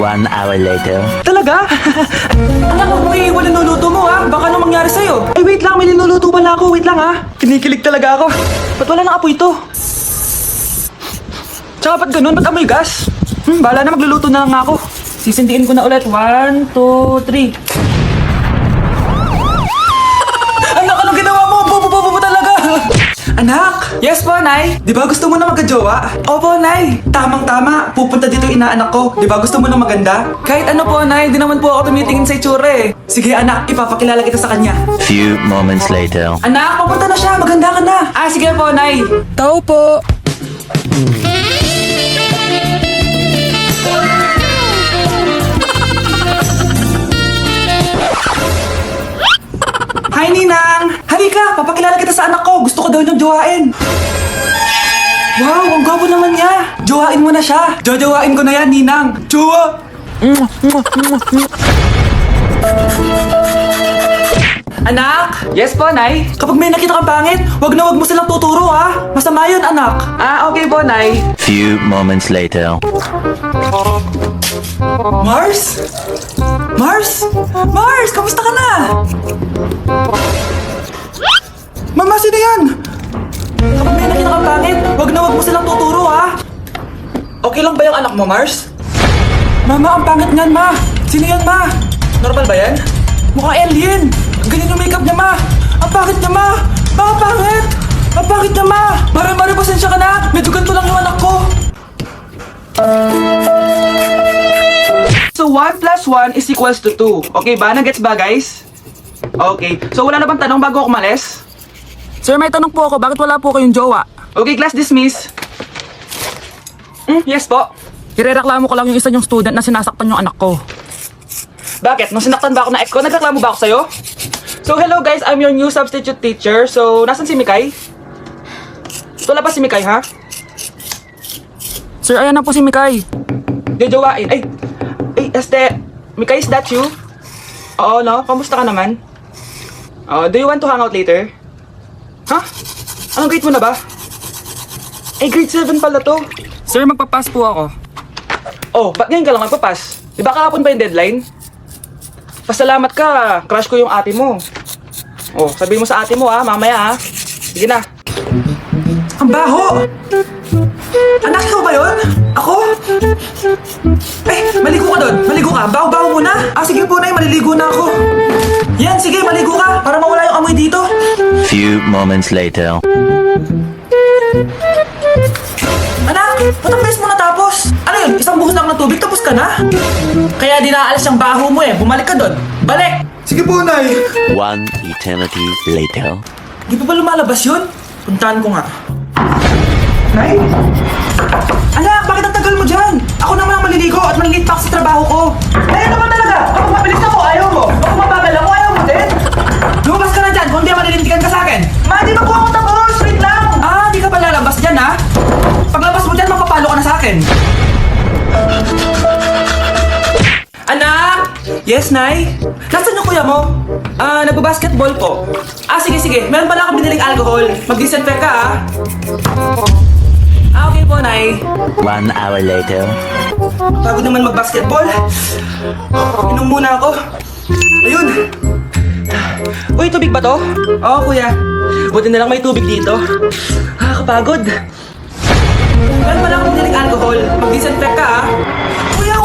1 hour later. Talaga? Anak, huwag mo iiwan ang nuluto mo ha. Baka anong mangyari sa'yo? Ay, wait lang. May linuluto pala ako. Wait lang ha. Kinikilig talaga ako. Ba't wala nang apoy ito? Tsaka ba't ganun? Ba't amoy gas? Bahala na. Magluluto na lang ako. Sisindiin ko na ulit. 1, 2, 3. Anak, anong ginawa mo? Bobo mo talaga. Anak! Yes po, Nay? Di ba gusto mo na magka-jowa? Opo, Nay. Tamang-tama. Pupunta dito yung inaanak ko. Di ba gusto mo na maganda? Kahit ano po, Nay. Di naman po ako tumitingin sa itsura eh. Sige, anak. Ipapakilala kita sa kanya. Few moments later. Anak, papunta na siya. Maganda ka na. Ah, sige po, Nay. Tao po. Hi, Ninang! Halika! Papakilala kita sa anak ko! Gusto ko daw niyang jowain! Wow! Ang gwapo naman niya! Jowain mo na siya! Jojowain ko na yan, Ninang! Jowa! Anak! Yes po, Nay? Kapag may nakita kang pangit, wag mo silang tuturo, ha? Masama yun, anak! Ah, okay po, Nay. Few moments later. Mars? Mars? Mars! Kamusta ka na? Mama, sino yan? Kapag may nakita kang pangit, wag mo silang tuturo, ha? Okay lang ba yung anak mo, Mars? Mama, ang pangit niyan, Ma! Sino yan, Ma? Normal ba yan? Mukhang alien! Ganyan yung makeup niya, Ma! Ang pangit niya, Ma! Ma, ang pangit! Ang pangit niya, Ma! Mare, pasensya ka na! Medyo ganito lang yung anak ko! So, 1 plus 1 is equals to 2. Okay ba? Nagets ba, guys? Okay. So, wala na bang tanong bago ako umalis? Sir, may tanong po ako. Bakit wala po kayong jowa? Okay, class dismiss. Yes po. Irereklamo ko lang yung isa niyong student na sinasaktan yung anak ko. Bakit? Nung sinaktan ba ako ng ex ko, nagreklamo ba ako sa'yo? So, hello guys. I'm your new substitute teacher. So, nasan si Mikay? Wala pa si Mikay, ha? Sir, ayan na po si Mikay. Jojowain. Ay, Mikay, is that you? Oo, no? Kamusta ka naman? Do you want to hang out later? Ha? Anong grade mo na ba? Grade 7 pala to. Sir, magpapass po ako. Oh, ba't ngayon ka lang magpapass? Di ba kahapon pa yung deadline? Pasalamat ka, crush ko yung ate mo. Oh, sabihin mo sa ate mo mamaya Sige na. Ang baho! Anak, ikaw ba yun? Ako? Maligo ka doon. Maligo ka. Baho-baho muna. Sige po, Nay. Maliligo na ako. Yan, sige. Maligo ka. Para mawala yung amoy dito. Few moments later. Anak, ba't ang bilis mo natapos? Ano yun? Isang buhos lang ng tubig, tapos ka na? Kaya di naalis yung baho mo Bumalik ka doon. Balik! Sige po, Nay. 1 eternity later. Di pa ba lumalabas yun? Puntahan ko nga. Nay? Anak, bakit ang tagal mo dyan? Ako naman ang maliligo at maliliit pa ako sa trabaho ko. Nay, ano ba talaga? Kapag mabilis ako, ayaw mo. Kapag mabagal ako, ayaw mo din. Lumabas ka na dyan kung di malilintikan ka sa akin. Ma, di ba po ako tapos? Wait lang. Di ka pa lalabas dyan, ha? Paglabas mo dyan, mapapalo ka na sa akin. Anak! Yes, Nay? Nasaan yung kuya mo? Nagbabasketball po. Sige. Meron pala akong biniling alcohol. Mag-disinfect ka, okay po, Nay. 1 hour later. Pagod naman mag-basketball. Inom muna ako. Ayun. Uy, tubig ba to? Oo, kuya. Buti na lang may tubig dito. Kapagod. Meron pala akong biniling alcohol. Mag-disinfect ka, Kuya,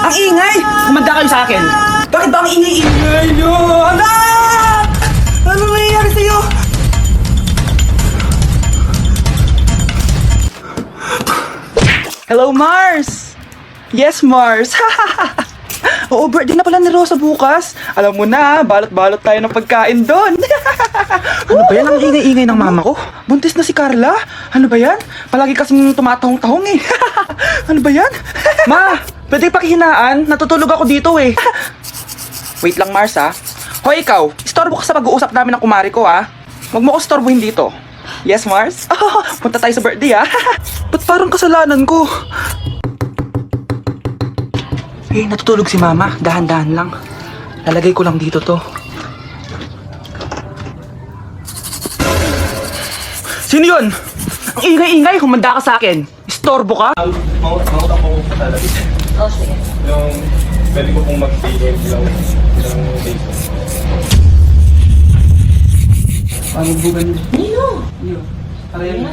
ang ingay! Kumanda kayo sa akin. Bakit ba ang ingay-ingay nyo? Anak! Ano nangyayari sa'yo? Hello, Mars! Yes, Mars! Oo, birthday na pala ni Rosa bukas. Alam mo na, balot-balot tayo ng pagkain doon. Ano ba yan? Ang ingay-ingay ng mama ko. Buntis na si Carla. Ano ba yan? Palagi kasing tumatahong-tahong Ano ba yan? Ma, pwede pakihinaan. Natutulog ako dito Wait lang, Mars Hoy, ikaw. Istorbo ka sa pag-uusap namin ng kumari ko Huwag mo ko istorbohin dito. Yes, Mars? Punta tayo sa birthday Ba't parang kasalanan ko? Natutulog si Mama. Dahan-dahan lang. Lalagay ko lang dito to. Sino yun? Ang ingay-ingay, humanda ka sa akin. Istorbo ka? Mautak ko po talaga. Oh, sige. Yung pwede ko pong mag-PM ilang days po. Ano bugan yun? Nino! Ano yun?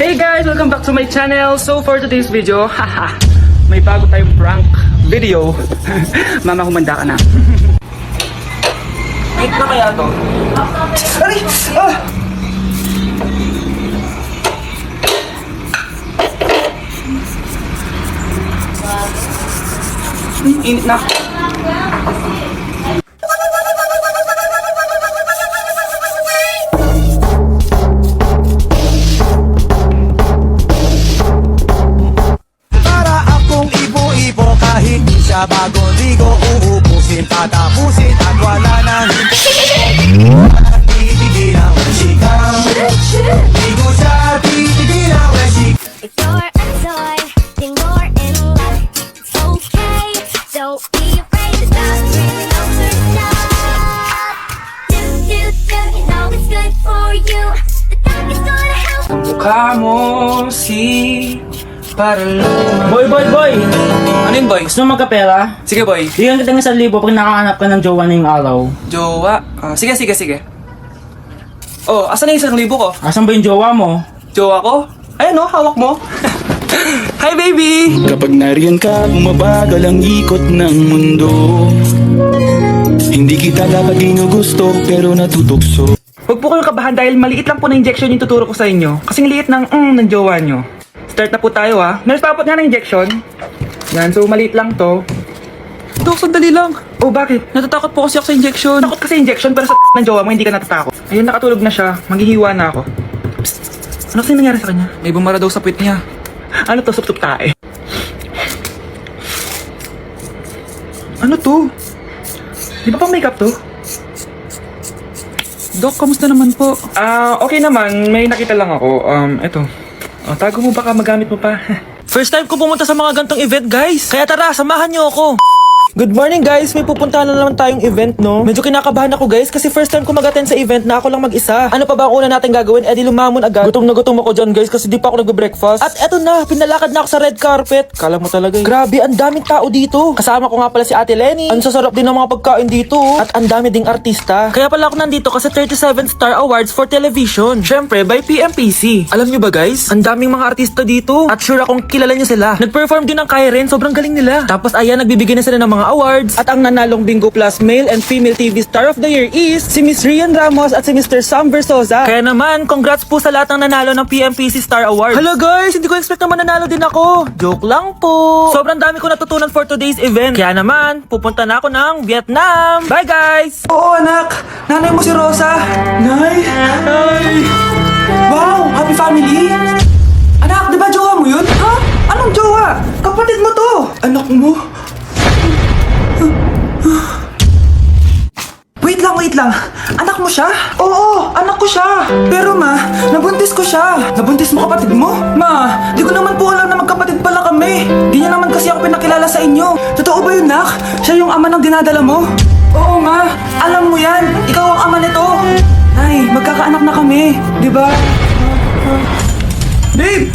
Hey guys! Welcome back to my channel. So for today's video, haha, may bago tayong prank video. Mama, humanda ka na. Wait na kaya to? Aray! Ah! Init na. Para akong ibo-ibo kahit di siya bagong ligo uubusin, tatapusin at wala nang titigil ang washikang ligo siya, titigil ang washikang. If you're a toy, then you're in love. It's okay, don't be afraid to not really know there's love. Do, you know it's good for you. The dog is gonna help. Mukha mo si para lumang. Boy! Ano yun, boy? Gusto mo magkapera? Sige, boy. Bigyan kita ng 1,000 pag nakahanap ka ng jowa na yung araw. Jowa. Sige. Oh, asan na yung 1,000 ko? Asan ba yung jowa mo? Jowa ko? Ayan o, hawak mo. Hi, baby! Kapag nariyan ka, bumabagal ang ikot ng mundo. Hindi kita dapat ginugusto, pero natutukso. Huwag po kayong kabahan dahil maliit lang po na injection yung tuturo ko sa inyo. Kasing liit ng ng jowa nyo. Start na po tayo ha. Nurse, papot nga ng injection. Yan, so maliit lang to. Dok, sandali lang. Oh, bakit? Natatakot po kasi ako sa injection. Takot kasi injection pero sa ng jowa mo hindi ka natatakot. Ayun, nakatulog na siya. Maghihiwa na ako. Psst. Ano kasi nangyari sa kanya? May bumara daw sa puwit niya. Ano to? Sup-sup tae. Ano to? Di ba pang makeup to? Dok, kamusta naman po? Okay naman. May nakita lang ako. Eto. Tago mo baka magamit mo pa. First time ko pumunta sa mga gantong event, guys. Kaya tara, samahan niyo ako. Good morning, guys. May pupuntahan na naman tayong event, no? Medyo kinakabahan ako, guys, kasi first time ko mag-attend sa event na ako lang mag-isa. Ano pa ba ang una natin gagawin? Di lumamon agad. Gutom na gutom ako dyan, guys, kasi di pa ako nagbe-breakfast. At eto na, pinalakad na ako sa red carpet. Kala mo talaga eh. Grabe, ang daming tao dito. Kasama ko nga pala si Ate Lenny. Ang sasarap din ng mga pagkain dito. At ang dami ding artista. Kaya pala ako nandito kasi 37 Star Awards for Television. Syempre, by PMPC. Alam nyo ba, guys? Ang daming mga artista dito. At sure akong kilala nyo sila. Nag-perform din ng Kairen. Sobrang galing nila. Tapos ayan, nagbibigay na sila ng mga awards. At ang nanalong Bingo Plus Male and Female TV Star of the Year is si Miss Rian Ramos at si Mr. Sam Versosa. Kaya naman, congrats po sa lahat ng nanalo ng PMPC Star Award. Hello guys, hindi ko expect na mananalo din ako. Joke lang po. Sobrang dami ko natutunan for today's event. Kaya naman, pupunta na ako ng Vietnam. Bye guys! Oo anak, nanay mo si Rosa. Nay! Nay! Wow, happy family! Anak, di ba jowa mo yun? Ha? Anong jowa? Kapatid mo to! Anak mo? Wait lang. Anak mo siya? Oo, anak ko siya. Pero ma, nabuntis ko siya. Nabuntis mo kapatid mo? Ma, di ko naman po alam na magkapatid pala kami. Di niya naman kasi ako pinakilala sa inyo. Totoo ba yun, nak? Siya yung ama ng dinadala mo? Oo, ma. Alam mo yan. Ikaw ang ama nito. Nay, magkakaanak na kami. Di ba? Babe!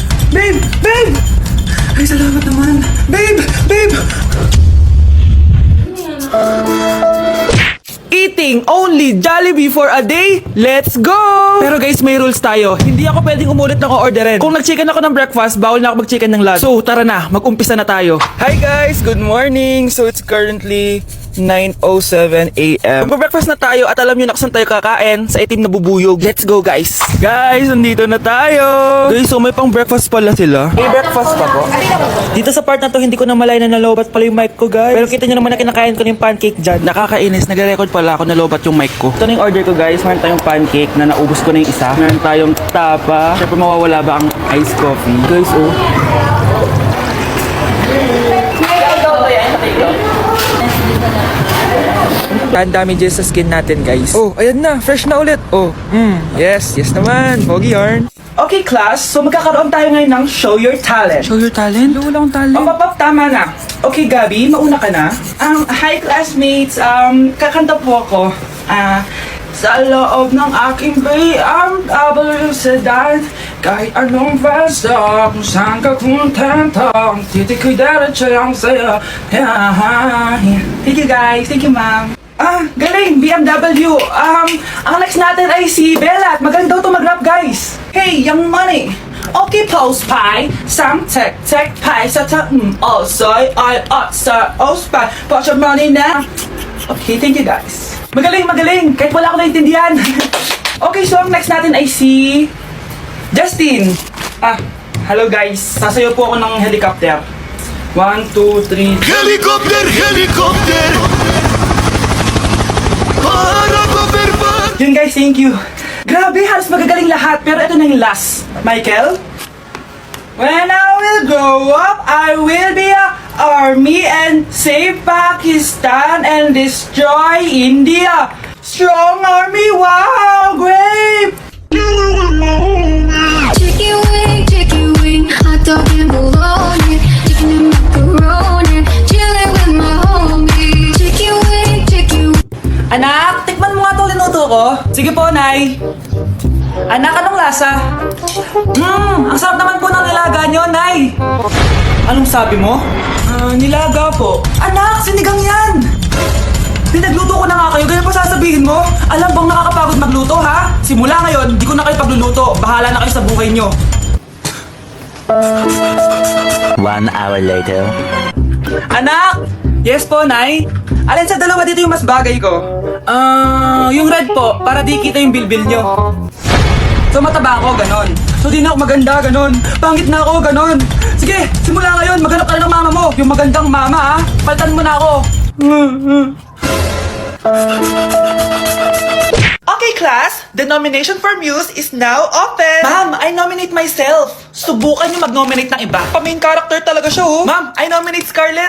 Ay, salamat naman. Babe! Eating only Jollibee for a day? Let's go! Pero guys, may rules tayo. Hindi ako pwedeng umulit ng orderin. Kung nag-chicken ako ng breakfast, bawal na ako mag-chicken ng lunch. So, tara na. Mag-umpisa na tayo. Hi guys! Good morning! So, it's currently 9:07 a.m. Mag-breakfast na tayo at alam nyo na kung saan tayo kakain sa itim na bubuyog. Let's go guys! Guys, nandito na tayo! Guys, so may pang breakfast pala sila. May breakfast pa po? Dito sa part na to, hindi ko na malay na nalobat pala yung mic ko guys. Pero kita nyo naman na kinakain ko na yung pancake dyan. Nakakainis, nagre-record pala ako nalobat yung mic ko. Ito na yung order ko guys. Meron tayong pancake na naubos ko na yung isa. Meron tayong tapa. Siyempre mawawala ba ang iced coffee? Guys, oh. Tan damages sa skin natin, guys. Oh, ayan na. Fresh na ulit. Oh, yes naman. Pogi yarn. Okay, class. So, magkakaroon tayo ngayon ng Show Your Talent. Show Your Talent? Wala akong talent. Tama na. Okay, Gabi, mauna ka na. Hi, classmates. Kakanta po ako. Sa loob ng aking BMW sedan, kahit anong basta, kung saan ka kontento, ang titik ko'y diretso lang sa'yo. Thank you, guys. Thank you, ma'am. Galing, BMW. Ang next natin ay si Bella. Magaling daw to mag-rap, guys. Hey, Young Money. Okay, post pie. Some tech pie. Sa soy, I sa pie. Put your money now. Okay, thank you, guys. Magaling. Kahit wala ako naintindihan. Okay, so ang next natin ay si Justin. Hello, guys. Sasayaw po ako ng helicopter. 1, 2, 3. Helicopter, helicopter. Yun, guys, thank you. Grabe, halos magagaling lahat. Pero ito na yung last. Michael? When I will grow up, I will be a army and save Pakistan and destroy India. Strong army, wow, great! Chicken wing, hot dog and bologna, chicken and macaroni, chilling with my homies. Chicken wing. Anak, tikman mo nga itong linuto ko. Sige po, Nay. Anak, anong lasa? Ang sarap naman po ng nilaga nyo, Nay. Anong sabi mo? Nilaga po. Anak, sinigang yan! Pinagluto ko na nga kayo, ganyan pa sasabihin mo? Alam bang nakakapagod magluto, ha? Simula ngayon, di ko na kayo pagluluto. Bahala na kayo sa buhay nyo. 1 hour later. Anak! Yes po, Nay? Alin sa dalawa dito yung mas bagay ko? Yung red po, para di kita yung bilbil nyo. So mataba ako, ganon. So di na ako maganda, ganon. Pangit na ako, ganon. Sige, simula ngayon, maghanap ka na ng mama mo. Yung magandang mama, ha? Palitan mo na ako. Okay, class. The nomination for Muse is now open. Ma'am, I nominate myself. Subukan niyo mag-nominate ng iba. Pa-main character talaga siya, oh. Ma'am, I nominate Scarlett.